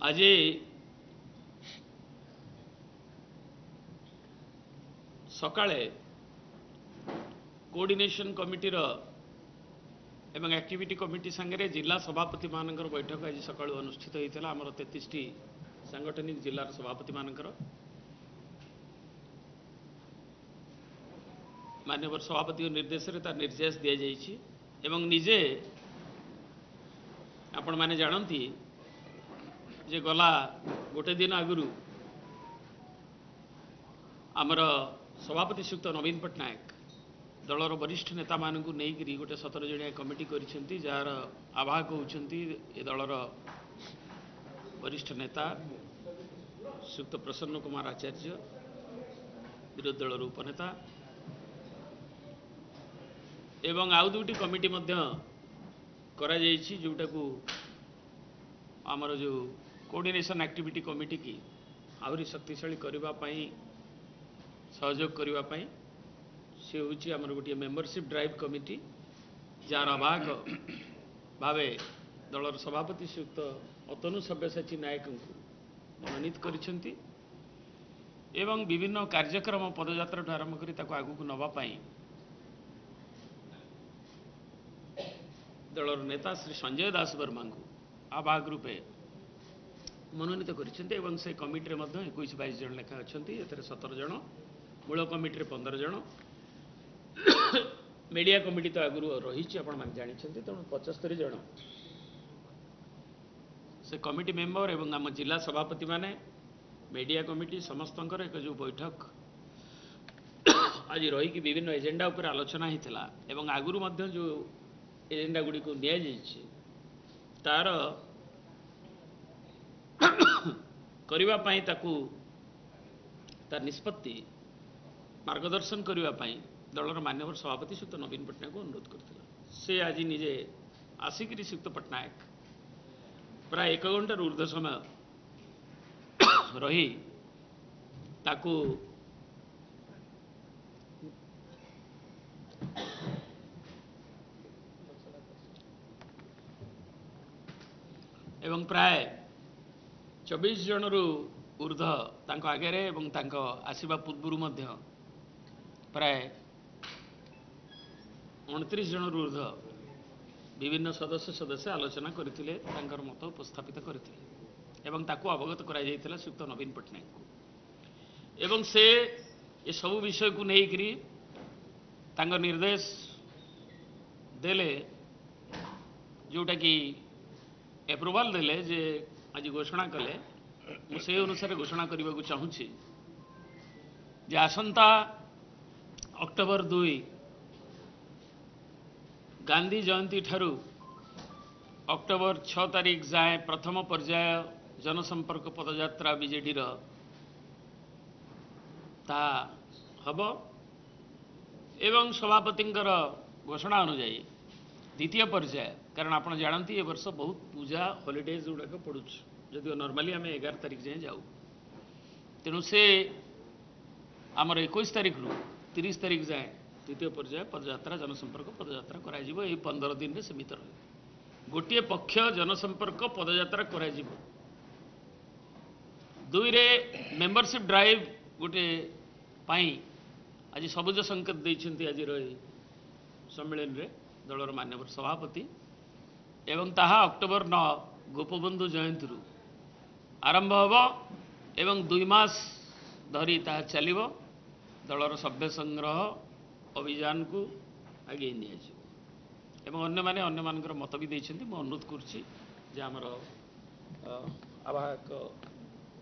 आज सकाळे कोऑर्डिनेशन कमिटीर एवं activity committee सांगे जिला सभापति मानकर बैठक आज सकाळू अनुष्ठित होता। आमर 33 टी सांगठनिक जिलार सभापति मानकर माननीय सभापति निर्देश रे तार निर्देश दिया जाइछि एवं निजे आपण माने जानती जे गला गोटे दिन आगुरु आमर सभापति श्रीयुक्त नवीन पट्टनायक दलर वरिष्ठ नेता मानू नहीं गोटे 17 जणिया कमिटी करिसेंती जार आवाहक होउछंती ए दलर वरिष्ठ नेता श्रीयुक्त प्रसन्न कुमार आचार्य विरोधी दलर उपनेता एवं आउ दुटी कमिटी मध्य करा जाइछि जोटा को आमर जो कोऑर्डिनेशन एक्टिविटी कमिटी की आहरी शक्तिशाली करबा पई सहयोग करबा पई से होची आमर गोटे मेंबरशिप ड्राइव कमिटी जार आवाहक भावे दलर सभापति श्रीयुक्त अतनु सब्यसाची नायक को मनोनीत करिसेंती एवं विभिन्न कार्यक्रम पदयात्रा आरंभ करी ताको आगु को नबा पई दलर नेता श्री संजय दास वर्मा को आवाहक रूपे मनोनीत कर से कमिटी में 21-22 जन लेखा अच्छा 17 जन मूल कमिटी 15 जन मीडिया कमिटी तो आगु रही जानते तेणु 75 जन से कमिटी मेंबर एवं आम जिला सभापति माने मीडिया कमिटी समस्त एक जो बैठक आज रही विभिन्न एजेंडा उपर आलोचना होता एवं आगुरी जो एजेंडा गुड़ी को नि तार करिबा पई ताकू तार निष्पत्ति मार्गदर्शन करिबा पई दलर मान्यवर सभापति श्रीयुक्त नवीन पट्टनायक को अनुरोध करथिला। से आज निजे आसिक श्रीयुक्त पट्टनायक प्राय 1 घंटार ऊर्ध्व समय रही ताकू एवं प्राय 24 जन रु ऊर्ध्व तांको आगे एवं तांको आसीबा पूर्व मध्य प्राय 29 जन रु ऊर्ध्व विभिन्न सदस्य आलोचना करथिले तांकर मत उपस्थापित करथिले एवं ताको अवगत करा जायतिला श्रीयुक्त नवीन पट्टनायक को एवं से ये सब विषय को नहीं करी तांको निर्देश देले जोटा कि एप्रुवाल देले जे आज घोषणा कले मुझे अनुसार घोषणा करने को चाहूँगी जे आसंता अक्टोबर 2 गांधी जयंती ठारू अक्टोबर 6 तारीख जाए प्रथम पर्याय जनसंपर्क पदयात्रा बीजेडी ता हब एवं सभापति घोषणा अनुजाई द्वितीय पर्याय कारण आप जानती ए वर्ष बहुत पूजा हॉलीडेज गुड़ाक पड़ू जदि नॉर्मली आम 11 तारीख जाए जाऊ तेणु से आमर 21 तारीख रु 30 तारीख जाए द्वितीय पर्याय पदयात्रा जनसंपर्क पदयात्रा करा 15 दिन में सीमित रहे गोटे पक्ष जनसंपर्क पदयात्रा करा दुई रे मेंबरशिप ड्राइव गोटे पाई आज सबुज संकेत देइछन्ती आज सम्मेलन रे दलर मान्यवर सभापति एवं ताहा अक्टोबर 9 गोपबंधु जयंती रु आरंभ होबो एवं 2 मास धरी ताहा चलिबो दलर सभ्य संग्रह अभियान को आगे निया एवं अन्य मानकर मत भी देइछन्ती मो अनुरोध करछि जे हमर आवाहक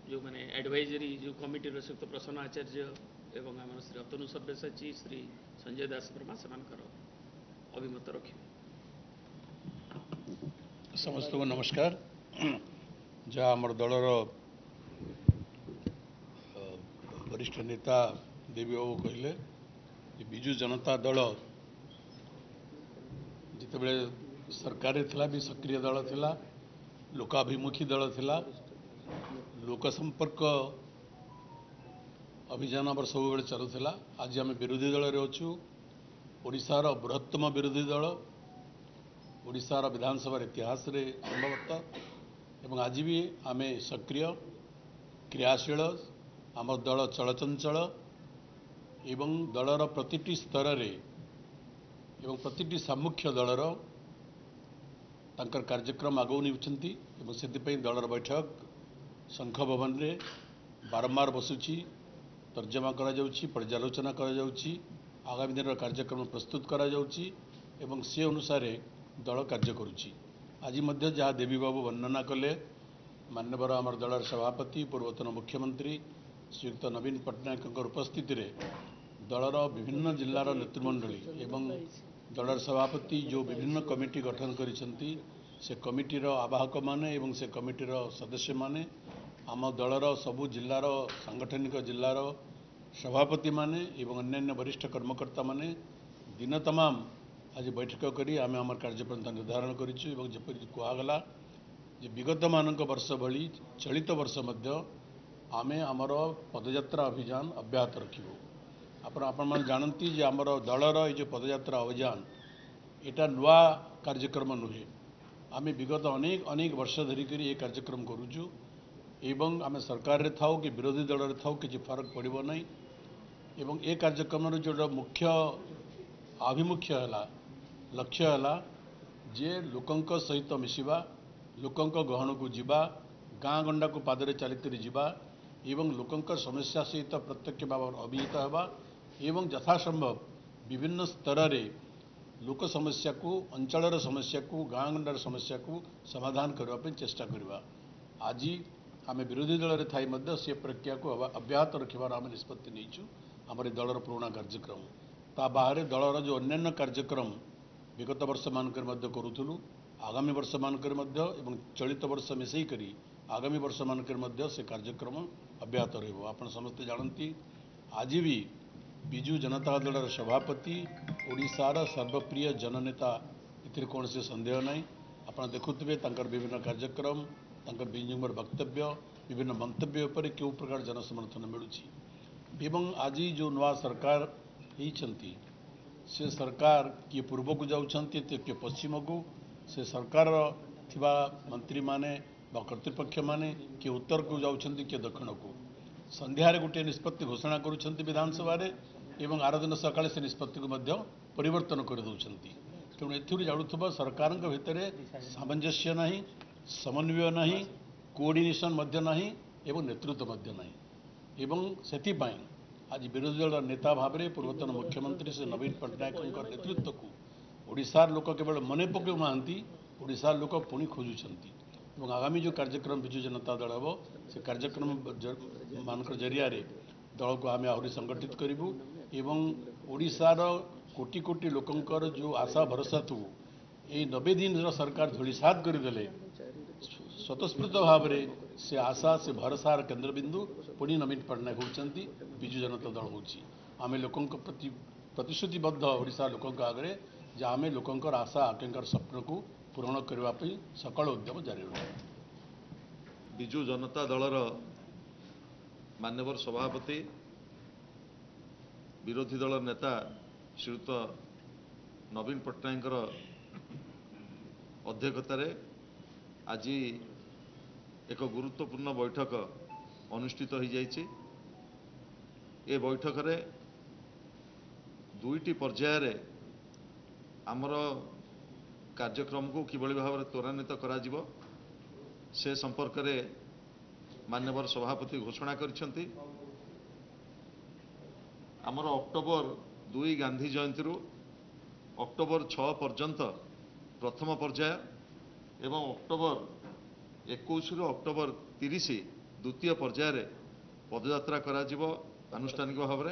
जो माने एडवाइजरी जो कमिटी रो श्रीयुक्त प्रसन्न आचार्य एवं आम श्री अतनु सब्यसाची श्री संजय दास वर्मा सेमानकर अभिमत रखिए। समस्त को नमस्कार। जहाँ आम दलर वरिष्ठ नेता देवी बाबू कहले बिजु जनता दल जिते सरकार थिला भी सक्रिय दल थिला लोकाभिमुखी दल थिला लोक संपर्क अभियान आम सब चलुला। आज आम विरोधी दल रे अछु ओडिशार बृहत्तम विरोधी दल ओडिशार विधानसभा इतिहास रे संभवतः ଏବଂ ଆଜି ବି ଆମେ ସକ୍ରିୟ କ୍ରିୟାଶୀଳ ଆମ ଦଳ ଚଳଚଞ୍ଚଳ ଏବଂ ଦଳର ପ୍ରତିଟି ସ୍ତରରେ ଏବଂ ପ୍ରତିଟି ସାମୁଖ୍ୟ ଦଳର ତାଙ୍କର କାର୍ଯ୍ୟକ୍ରମ ଆଗକୁ ନେଉଛନ୍ତି ଏବଂ ସେଥିପାଇଁ ଦଳର ବୈଠକ ସଂଘ ଭବନରେ ବାରମ୍ବାର ବସୁଛି, ତର୍ଜମା କରାଯାଉଛି, ପର୍ଯ୍ୟାଲୋଚନା କରାଯାଉଛି, ଆଗାମୀ ଦିନର କାର୍ଯ୍ୟକ୍ରମ ପ୍ରସ୍ତୁତ କରାଯାଉଛି ଏବଂ ସେ ଅନୁସାରେ ଦଳ କାର୍ଯ୍ୟ କରୁଛି। ଆଜି ମଧ୍ୟ ଯାହା ଦେବୀବାବୁ ବର୍ଣ୍ଣନା କଲେ, ମାନ୍ୟବର ଆମର ଦଳର ସଭାପତି ପୂର୍ବତନ ମୁଖ୍ୟମନ୍ତ୍ରୀ ଶ୍ରୀଯୁକ୍ତ ନବୀନ ପଟ୍ଟନାୟକଙ୍କର ଉପସ୍ଥିତିରେ ଦଳର ବିଭିନ୍ନ ଜିଲ୍ଲାର ନେତୃମଣ୍ଡଳୀ ଏବଂ ଦଳର ସଭାପତି ଯେଉଁ ବିଭିନ୍ନ କମିଟି ଗଠନ କରିଛନ୍ତି ସେ କମିଟିର ଆବାହକମାନେ ଏବଂ ସେ କମିଟିର ସଦସ୍ୟମାନେ ଆମ ଦଳର ସବୁ ଜିଲ୍ଲାର ସାଂଗଠନିକ ଜିଲ୍ଲାର ସଭାପତିମାନେ ଏବଂ ଅନ୍ୟାନ୍ୟ ବରିଷ୍ଠ କର୍ମକର୍ତ୍ତାମାନେ ଦିନ ତମାମ ଆଜି ବୈଠକ କରି ଆମେ ଆମର କାର୍ଯ୍ୟପନ୍ଥା ନିର୍ଦ୍ଧାରଣ କରିଛୁ ଏବଂ ଯେପରି କୁହାଗଲା ଯେ ବିଗତମାନଙ୍କ ବର୍ଷ ଭଳି ଚଳିତ ବର୍ଷ ମଧ୍ୟ ଆମେ ଆମର ପଦଯାତ୍ରା ଅଭିଯାନ ଅବ୍ୟାହତ ରଖିବୁ। ଆପଣମାନେ ଜାଣନ୍ତି ଯେ ଆମର ଦଳର ଏ ଯେଉଁ ପଦଯାତ୍ରା ଅଭିଯାନ ଏଇଟା ନୂଆ କାର୍ଯ୍ୟକ୍ରମ ନୁହେଁ। ଆମେ ବିଗତ ଅନେକ ବର୍ଷ ଧରିକରି ଏ କାର୍ଯ୍ୟକ୍ରମ କରୁଛୁ ଏବଂ ଆମେ ସରକାରରେ ଥାଉ କି ବିରୋଧୀ ଦଳରେ ଥାଉ କିଛି ଫରକ ପଡ଼ିବ ନାହିଁ ଏବଂ ଏ କାର୍ଯ୍ୟକ୍ରମର ଯେଉଁଟା ମୁଖ୍ୟ ଆଭିମୁଖ୍ୟ ହେଲା, ଲକ୍ଷ୍ୟ ହେଲା ଯେ ଲୋକଙ୍କ ସହିତ ମିଶିବା, ଲୋକଙ୍କ ଗହଣକୁ ଯିବା, ଗାଁ ଗଣ୍ଡାକୁ ପାଦରେ ଚାଲିକରି ଯିବା ଏବଂ ଲୋକଙ୍କ ସମସ୍ୟା ସହିତ ପ୍ରତ୍ୟକ୍ଷ ଭାବରେ ଅଭିହିତ ହେବା ଏବଂ ଯଥାସମ୍ଭବ ବିଭିନ୍ନ ସ୍ତରରେ ଲୋକ ସମସ୍ୟାକୁ, ଅଞ୍ଚଳର ସମସ୍ୟାକୁ, ଗାଁ ଗଣ୍ଡାର ସମସ୍ୟାକୁ ସମାଧାନ କରିବା ପାଇଁ ଚେଷ୍ଟା କରିବା। ଆଜି ଆମେ ବିରୋଧୀ ଦଳରେ ଥାଇ ମଧ୍ୟ ସେ ପ୍ରକ୍ରିୟାକୁ ଅବ୍ୟାହତ ରଖିବାର ଆମେ ନିଷ୍ପତ୍ତି ନେଇଛୁ ଆମର ଏ ଦଳର ପୁରୁଣା କାର୍ଯ୍ୟକ୍ରମ। ତା ବାହାରେ ଦଳର ଯେଉଁ ଅନ୍ୟାନ୍ୟ କାର୍ଯ୍ୟକ୍ରମ ବିଗତ ବର୍ଷମାନଙ୍କରେ ମଧ୍ୟ କରୁଥିଲୁ, ଆଗାମୀ ବର୍ଷମାନଙ୍କରେ ମଧ୍ୟ ଏବଂ ଚଳିତ ବର୍ଷ ମିଶାଇକରି ଆଗାମୀ ବର୍ଷମାନଙ୍କରେ ମଧ୍ୟ ସେ କାର୍ଯ୍ୟକ୍ରମ ଅବ୍ୟାହତ ରହିବ। ଆପଣ ସମସ୍ତେ ଜାଣନ୍ତି ଆଜି ବି ବିଜୁ ଜନତା ଦଳର ସଭାପତି ଓଡ଼ିଶାର ସର୍ବପ୍ରିୟ ଜନନେତା, ଏଥିରେ କୌଣସି ସନ୍ଦେହ ନାହିଁ। ଆପଣ ଦେଖୁଥିବେ ତାଙ୍କର ବିଭିନ୍ନ କାର୍ଯ୍ୟକ୍ରମ, ତାଙ୍କର ବିଜୁଙ୍କର ବକ୍ତବ୍ୟ, ବିଭିନ୍ନ ମନ୍ତବ୍ୟ ଉପରେ କେଉଁ ପ୍ରକାର ଜନସମର୍ଥନ ମିଳୁଛି ଏବଂ ଆଜି ଯେଉଁ ନୂଆ ସରକାର ହେଇଛନ୍ତି ସେ ସରକାର କିଏ ପୂର୍ବକୁ ଯାଉଛନ୍ତି ତ କିଏ ପଶ୍ଚିମକୁ, ସେ ସରକାରର ଥିବା ମନ୍ତ୍ରୀମାନେ ବା କର୍ତ୍ତୃପକ୍ଷମାନେ କିଏ ଉତ୍ତରକୁ ଯାଉଛନ୍ତି କିଏ ଦକ୍ଷିଣକୁ। ସନ୍ଧ୍ୟାରେ ଗୋଟିଏ ନିଷ୍ପତ୍ତି ଘୋଷଣା କରୁଛନ୍ତି ବିଧାନସଭାରେ ଏବଂ ଆର ଦିନ ସକାଳେ ସେ ନିଷ୍ପତ୍ତିକୁ ମଧ୍ୟ ପରିବର୍ତ୍ତନ କରିଦେଉଛନ୍ତି। ତେଣୁ ଏଥିରୁ ଜାଣୁଥିବ ସରକାରଙ୍କ ଭିତରେ ସାମଞ୍ଜସ୍ୟ ନାହିଁ, ସମନ୍ୱୟ ନାହିଁ, କୋଅର୍ଡିନେସନ୍ ମଧ୍ୟ ନାହିଁ ଏବଂ ନେତୃତ୍ୱ ମଧ୍ୟ ନାହିଁ ଏବଂ ସେଥିପାଇଁ ଆଜି ବିରୋଧୀ ଦଳର ନେତା ଭାବରେ ପୂର୍ବତନ ମୁଖ୍ୟମନ୍ତ୍ରୀ ଶ୍ରୀ ନବୀନ ପଟ୍ଟନାୟକଙ୍କ ନେତୃତ୍ୱକୁ ଓଡ଼ିଶାର ଲୋକ କେବଳ ମନେ ପକାଉନାହାନ୍ତି, ଓଡ଼ିଶାର ଲୋକ ପୁଣି ଖୋଜୁଛନ୍ତି ଏବଂ ଆଗାମୀ ଯେଉଁ କାର୍ଯ୍ୟକ୍ରମ ବିଜୁ ଜନତା ଦଳ ହେବ ସେ କାର୍ଯ୍ୟକ୍ରମ ମାନଙ୍କର ଜରିଆରେ ଦଳକୁ ଆମେ ଆହୁରି ସଂଗଠିତ କରିବୁ ଏବଂ ଓଡ଼ିଶାର କୋଟି କୋଟି ଲୋକଙ୍କର ଯେଉଁ ଆଶା ଭରସାକୁ ଏଇ 90 ଦିନର ସରକାର ଧୂଳିସାତ୍ କରିଦେଲେ, ସ୍ୱତଃସ୍ଫୂର୍ତ୍ତ ଭାବରେ ସେ ଆଶା ସେ ଭରସାର କେନ୍ଦ୍ରବିନ୍ଦୁ ପୁଣି ନବୀନ ପଟ୍ଟନାୟକ ହେଉଛନ୍ତି, ବିଜୁ ଜନତା ଦଳ ହେଉଛି। ଆମେ ଲୋକଙ୍କ ପ୍ରତି ପ୍ରତିଶ୍ରୁତିବଦ୍ଧ ଓଡ଼ିଶାର ଲୋକଙ୍କ ଆଗରେ ଯେ ଆମେ ଲୋକଙ୍କର ଆଶା ଆକାଂକ୍ଷାର ସ୍ୱପ୍ନକୁ ପୂରଣ କରିବା ପାଇଁ ସକଳ ଉଦ୍ୟମ ଜାରି ରଖିବୁ। ବିଜୁ ଜନତା ଦଳର ମାନ୍ୟବର ସଭାପତି ବିରୋଧୀ ଦଳ ନେତା ଶ୍ରୀଯୁକ୍ତ ନବୀନ ପଟ୍ଟନାୟକଙ୍କର ଅଧ୍ୟକ୍ଷତାରେ ଆଜି ଏକ ଗୁରୁତ୍ୱପୂର୍ଣ୍ଣ ବୈଠକ ଅନୁଷ୍ଠିତ ହୋଇଯାଇଛି। ଏ ବୈଠକରେ ଦୁଇଟି ପର୍ଯ୍ୟାୟରେ ଆମର କାର୍ଯ୍ୟକ୍ରମକୁ କିଭଳି ଭାବରେ ତ୍ୱରାନ୍ୱିତ କରାଯିବ ସେ ସମ୍ପର୍କରେ ମାନ୍ୟବର ସଭାପତି ଘୋଷଣା କରିଛନ୍ତି। ଆମର ଅକ୍ଟୋବର 2 ଗାନ୍ଧୀ ଜୟନ୍ତୀରୁ ଅକ୍ଟୋବର 6 ପର୍ଯ୍ୟନ୍ତ ପ୍ରଥମ ପର୍ଯ୍ୟାୟ ଏବଂ ଅକ୍ଟୋବର 21ରୁ ଅକ୍ଟୋବର 30 ଦ୍ୱିତୀୟ ପର୍ଯ୍ୟାୟରେ ପଦଯାତ୍ରା କରାଯିବ ଆନୁଷ୍ଠାନିକ ଭାବରେ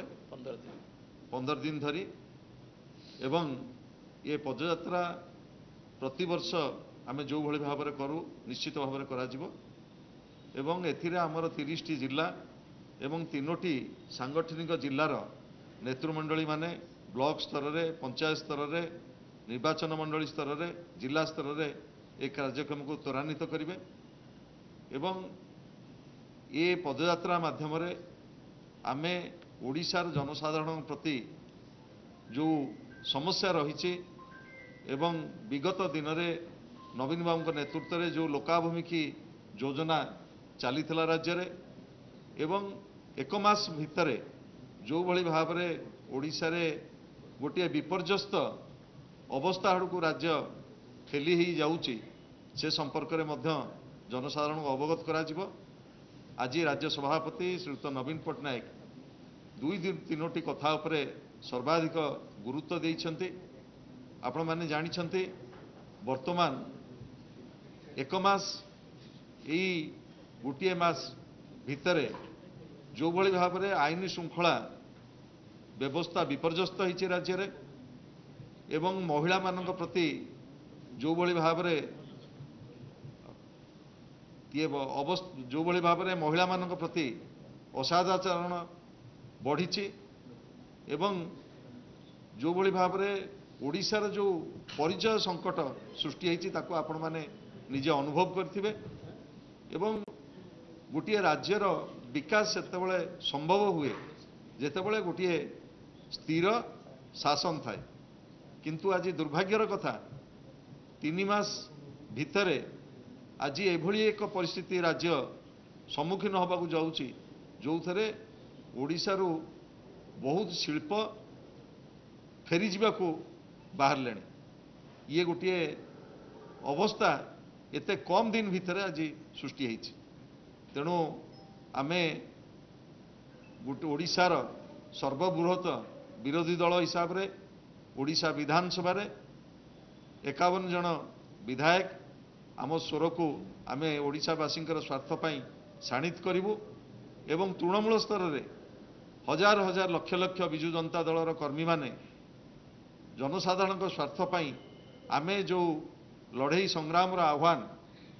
15 ଦିନ ଧରି ଏବଂ ଏ ପଦଯାତ୍ରା ପ୍ରତିବର୍ଷ ଆମେ ଯେଉଁଭଳି ଭାବରେ କରୁ ନିଶ୍ଚିତ ଭାବରେ କରାଯିବ ଏବଂ ଏଥିରେ ଆମର 30ଟି ଜିଲ୍ଲା ଏବଂ 3ଟି ସାଂଗଠନିକ ଜିଲ୍ଲାର ନେତୃମଣ୍ଡଳୀମାନେ ବ୍ଲକ ସ୍ତରରେ, ପଞ୍ଚାୟତ ସ୍ତରରେ, ନିର୍ବାଚନ ମଣ୍ଡଳୀ ସ୍ତରରେ, ଜିଲ୍ଲା ସ୍ତରରେ ଏ କାର୍ଯ୍ୟକ୍ରମକୁ ତ୍ୱରାନ୍ୱିତ କରିବେ ଏବଂ ଏ ପଦଯାତ୍ରା ମାଧ୍ୟମରେ ଆମେ ଓଡ଼ିଶାର ଜନସାଧାରଣଙ୍କ ପ୍ରତି ଯେଉଁ ସମସ୍ୟା ରହିଛି ଏବଂ ବିଗତ ଦିନରେ ନବୀନ ବାବୁଙ୍କ ନେତୃତ୍ୱରେ ଯେଉଁ ଲୋକାଭିମୁଖୀ योजना चली राज्य रे एवं एक मास भितरे जो भली भाव रे ओडिशा रे गोटे विपर्यस्त अवस्था आड़क राज्य ठेली ही जाउची से संपर्क में जनसाधारण को अवगत करा जिवो। आज राज्य सभापति श्रीयुत नवीन पट्टनायक दुई तीनोटी कथा उपरे सर्वाधिक गुरुत्व देइछन्ति। आपण माने जानिछन्ति वर्तमान एक मास यही गोटे मास भितरे जो भली भाव में आईन श्रृंखला व्यवस्था विपर्यस्त होइछि राज्य रे एवं महिला मानक प्रति जो भली भाव में जो भली भाव में महिला मानक प्रति असादाचरण बढ़ी एवं जो भली भाव में ओडिशार जो परिचय संकट सृष्टि होइछि ताको आपण माने निजे अनुभव करथिबे एवं गोटे राज्यर विकास सेतेबेले संभव हुए जेतेबेले गोटे स्थिर शासन थाए किंतु आज दुर्भाग्यर कथा 3 मास भितरे आज एभली एक परिस्थिति राज्य सम्मुखीन होबाकू जाउची जो थरे ओडिशारू बहुत शिल्प फेरी जावाकू बाहरले ये गोटे अवस्था एते कम दिन भितर आज सृष्टि होइछि। तेणु आमे गोटे ओडिशार सर्वबृहत विरोधी दल हिसाब रे ओडिशा विधानसभा रे 51 जन विधायक आम स्वर को आमे ओडिशावासींकर स्वार्थ पाई शाणित करिवु एवं तृणमूल स्तर रे हजार हजार लक्ष लक्ष विजु जनता दलर कर्मी माने जनसाधारण स्वार्थ पाई आमे जो लड़ई संग्राम आह्वान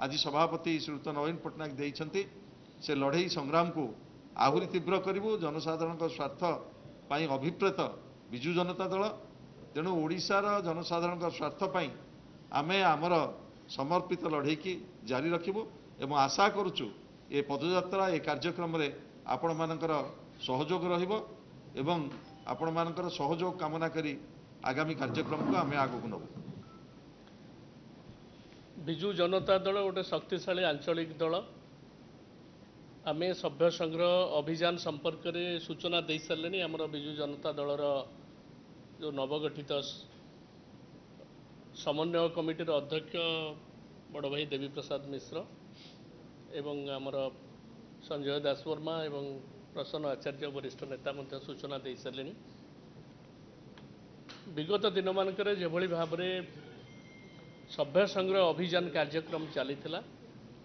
आज सभापति श्रीयुत नवीन पट्टनायक देइछन्ति से लड़ई संग्राम को आहुरी तीव्र करिवु जनसाधारण स्वार्थ पाई अभिप्रेत विजु जनता दल। तेणु ओडिशार जनसाधारण स्वार्थ पाई आमे आमर समर्पित लड़ई की जारी रखिबु एवं आशा करुचु ए पदयात्रा ए कार्यक्रम रे आपण मानकर सहयोग रहिबो एवं आपण मानकर सहयोग कामना करी आगामी कार्यक्रम को आमे आगु नबु। विजु जनता दल गोटे शक्तिशाली आंचलिक दल आमे सभ्य संग्रह अभियान संपर्क में सूचना दे सारे आमर विजु जनता दलर जो नवगठित समन्वय कमिटीर अध्यक्ष बड़ भाई देवी प्रसाद मिश्र एवं आमर संजय दासवर्मा एवं प्रसन्न आचार्य वरिष्ठ नेता मध्य सूचना दे सारे। विगत दिन मानकरे जेभली भाव में सभ्य संग्रह अभियान कार्यक्रम चली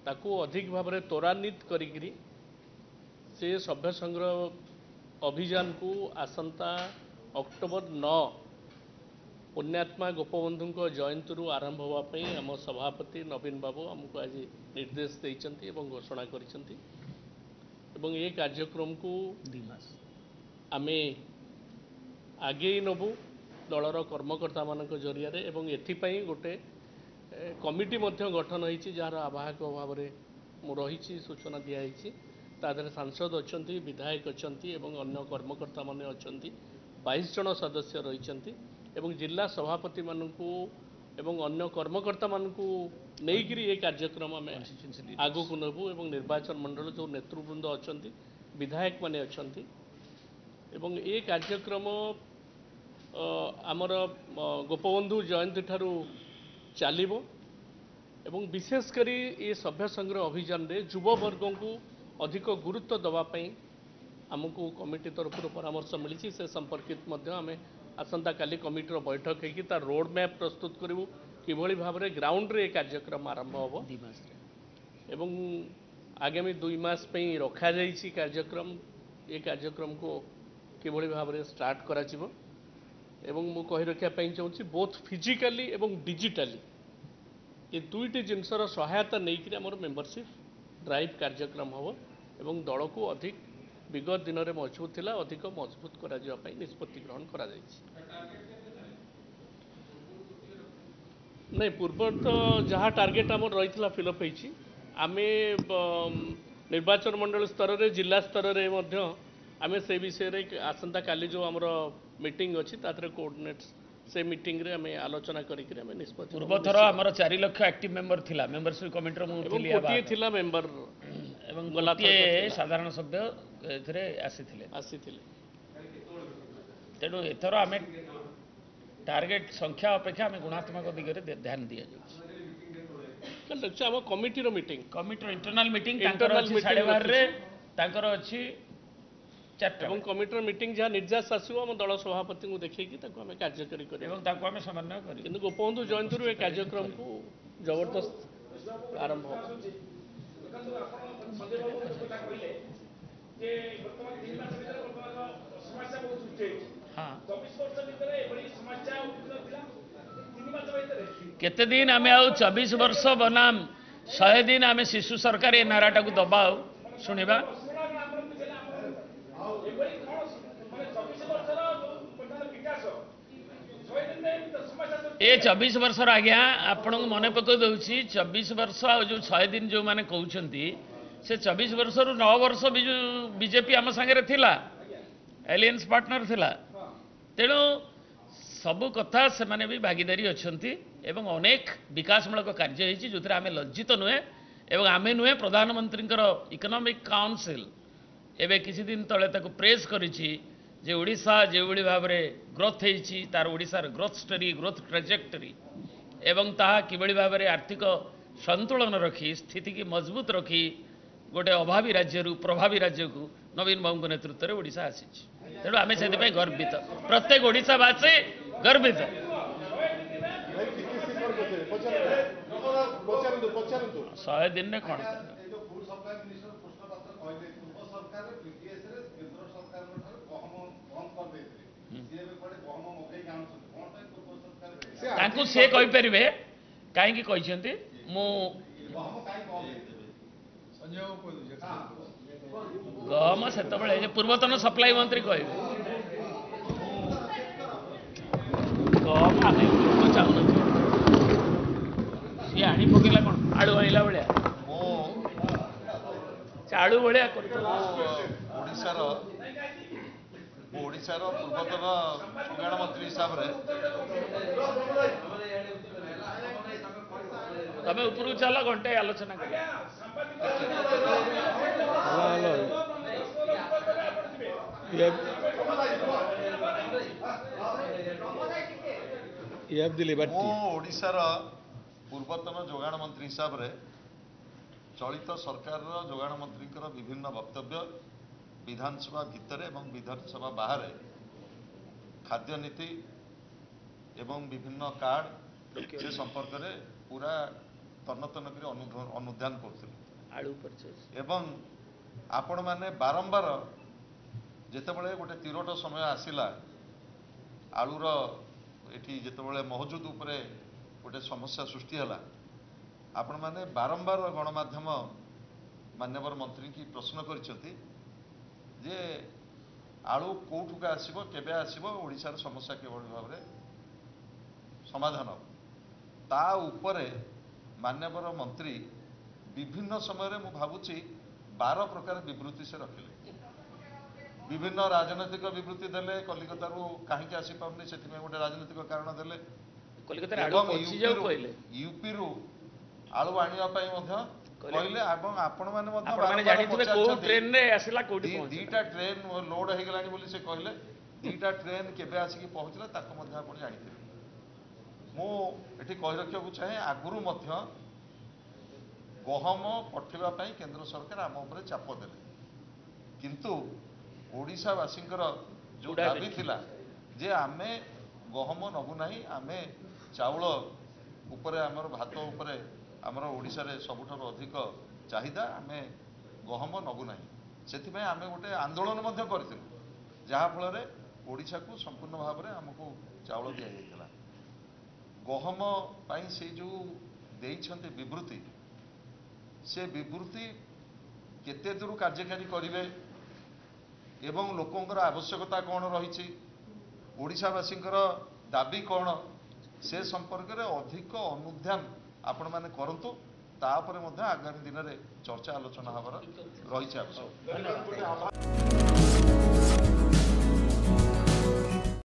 ताकू अधिक भाव में त्वरान्वित करी से सभ्य संग्रह अभियान को आसंता अक्टोबर 9 पुण्यात्मा गोपबंधु जयंती आरंभ होगापी आम सभापति नवीन बाबू आमको आज निर्देश देइछन्ति एवं घोषणा करिछन्ति एवं ये कार्यक्रम को आमे आगे नबू दलर कर्मकर्ता मानक जरिया रे एवं एथिपाई गोटे कमिटी मध्य गठन होइछि जार आवाहक भाव में मु रही सूचना दिखाई तादर सांसद अच्छा विधायक अच्छा एवं अन्य कर्मकर्ता माने अच्छा 22 जन सदस्य रही एवं जिला सभापति मानू एवं अन्य कर्मकर्ता मानू नहीं ये कार्यक्रम आम आगू को नबू एवं निर्वाचन मंडल जो नेतृवृंद अच्छा विधायक माने अच्छा एवं ये कार्यक्रम आमर गोपबंधु जयंती ठारू चलिबो एवं विशेषकर ये सभ्य संग्रह अभियान रे युववर्ग को अधिक गुरुत्व दवापाई आमको कमिटी तरफ परामर्श मिली से संपर्कित आम आसंता काली कमिटीर बैठक होगी तार रोड मैप प्रस्तुत करूँ किभली भाव में ग्राउंड रे कार्यक्रम आरंभ हम एवं आगामी 2 मास रखा जाइछि कार्यक्रम ये कार्यक्रम को किभली भाव में स्टार्ट करा जिवो एवं मु कहि रखिया पई चाहूँगी बोथ फिजिकाली एवं डिजिटाली ये दुईटी जिनसर सहायता नहीं आमर मेंबरशिप ड्राइव कार्यक्रम हम एवं दल को अधिक विगत दिन में मजबूत थिला अधिक मजबूत करा जिवा पई निष्पत्ति ग्रहण करा जाइछि। नहीं पूर्व तो जहाँ टार्गेट आमर रही फिलअप होइछि आमे निर्वाचन मंडल स्तर रे जिला स्तर रे मध्य आमे से विषय रे आसंता काली जो आमर मीटिंग अच्छी तादरे कोऑर्डिनेट्स से मीटिंग रे हमें आलोचना करिक हमें निष्पत्ति पूर्व थर आमर 4 लाख एक्टिव मेंबर थिला मेंबरशिप कमिटी मु थिली गोटे थिला मेंबर एवं गला गोटे साधारण सभ्य एथिरे आसीथिले आसीथिले तेणु एथर आम टार्गेट संख्या अपेक्षा आम गुणात्मक दिगरे ध्यान दिया लक्ष्य आम कमिटी रो meeting committee internal meeting Internal meeting 12:30 रे तांकर अछि 4टा एवं कमिटी मीटिंग जहाँ निर्देश आसो आम दल सभापति को देखिए आम कार्यकारी कर एवं ताको आम समन्वय करी किंतु गोपबंधु जयंती ये कार्यक्रम को जबरदस्त आरंभ हो हाँ केते दिन आम आउ 24 वर्ष बनाम 100 दिन आम शिशु सरकार ए नाराटा को दबाऊ शुणा ए 24 वर्ष आज्ञा आपण को मन पकई दूसरी 24 वर्ष आ जो 100 दिन जो मैंने कहते से 24 वर्ष रु 9 वर्ष बीजेपी आम सांगे थिला एलियंस पार्टनर थिला तेणु सबु कथा से माने भी भागीदारी अच्छी एवं अनेक विकासमूलक कार्य होती जो आम लज्जित नुहे एवं आमे नुहे प्रधानमंत्री इकोनॉमिक काउंसिल एवं किसी दिन तले ताको प्रेस करिछि जे ओडिशा जो भाव में ग्रोथ होती तार ओडिशार ग्रोथ स्टोरी ग्रोथ ट्राजेक्टरी एवं ताहा किभଳି भाव में आर्थिक संतुलन रखी स्थिति की मजबूत रखी गोटे अभावी राज्य प्रभावी राज्य को नवीन बाबू नेतृत्व में ओडिशा आसी तेणु आम से गर्वित प्रत्येक ओडिशावासी गर्वित 100 दिन में कौन तांकु से कहि परिबे काहेकि कहिसेंती मु गम सेतबेले जे पूर्वतन सप्लाई मंत्री कहबे गम आमे लोक चाहू न सी आनी पकेला कोन आळू आइला बेले चाळू बेले करतो ओडिशार पूर्वतन जोगाण मंत्री हिसाब रे तमे उपरु चलो घंटे आलोचना कर ओडिशार पूर्वतन जोगाण मंत्री हिसाब रे चलित सरकार जोगाण मंत्री विभिन्न वक्तव्य विधानसभा भितर एवं विधानसभा बाहर खाद्य नीति एवं विभिन्न कार्ड से संपर्क में पूरा तन्न तन्न कर अनुध्यान करथिलु आलू परचेज एवं आपण माने बारंबार जेतेबेले गोटे तिरोट समय आसिला आलूर एठी जेतेबेले महजूद उपरे गोटे समस्या सृष्टि हला आपण माने बारंबार गणमाध्यम मान्यवर मंत्री की प्रश्न करिसेंती जे आलू कौठुक आसो केबे आसो ओडिशार समस्या केवल भाव में समाधान ता उपरे मान्यवर मंत्री विभिन्न समय मु भावुची 12 प्रकार विवृत्ति से रखिले विभिन्न राजनैतिक विवृत्ति देले कलिकतारू कहीं आसी पारनी से गोटे राजनैतिक कारण देले यूपी रु आलू आनिया कहले आपण दीटा ट्रेन लोड हो गला से कहले दीटा ट्रेन केबे आसिक पहुँचला ताको मध्य आपण जानिथिले मुझे कही रखा चाहे आगुरी गहम पठेवा केंद्र सरकार आम उपर चाप देले किंतु ओडिशावासी जो दाबी थिला जे आमे गहम नबु नहीं आमे चाउल उपरे आमर भात उपरे आमर ओडिशा रे सबुठार अधिक चाहिदा आमे गहम नबु नहीं सेथिपई आमे गोटे आंदोलन मध्य करथिलु जहा फल रे ओडिशा को संपूर्ण भाव में आमको चाउल दिया जाइतिला गहम पाई से जो देइछन्ते विवृत्ति से विवृत्ति केते दूर कार्यकारी करिवे एवं लोकंकर आवश्यकता कौन रही ओडिशावासींकर दाबी कौन से संपर्क में अधिक अनुध्यान आपण माने करंतु तापरे मध्य आगामी दिन में चर्चा आलोचना हबार रही आवश्यक।